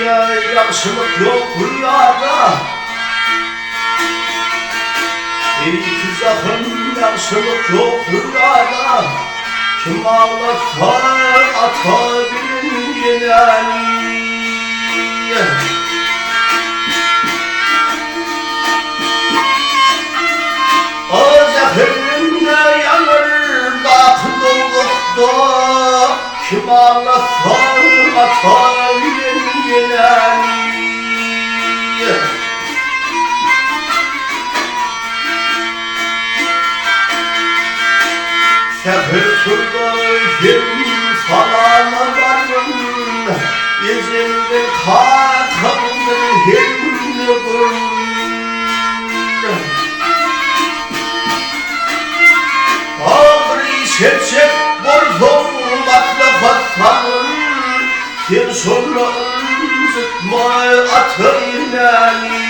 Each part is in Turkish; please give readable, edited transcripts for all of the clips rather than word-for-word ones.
Yakışılık yok rüyada. Ey kız akım yakışılık yok rüyada. Kim ağlatar atabilin yeneni. O zehrimde yanır baklıkta. Kim ağlatar atabilin yeneni. Sefer surdayım salana varım. İzimde kakamdır himni bırım. Ağrı şepşep borzum matlafattanım. Sen sorun zıtma atayınani.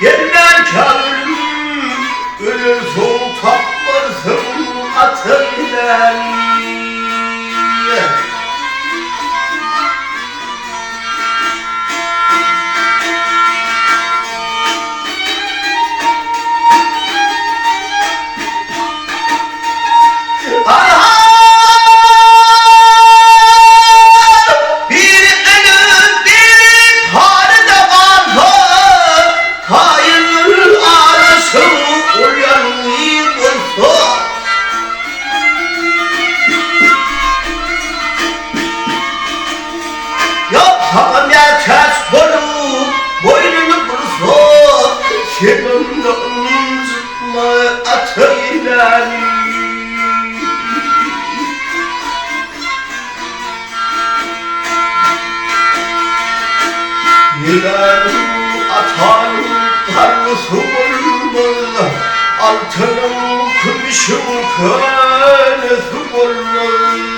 Yeniden karım ölür soğuk tapmarsın atıyla. Hakkım ya ters bulup boynunu vursa sevimden zıtma atıyla. Yılanım atanım karnısı bulmaz. Altınım kümüşüm könüsü bulmaz.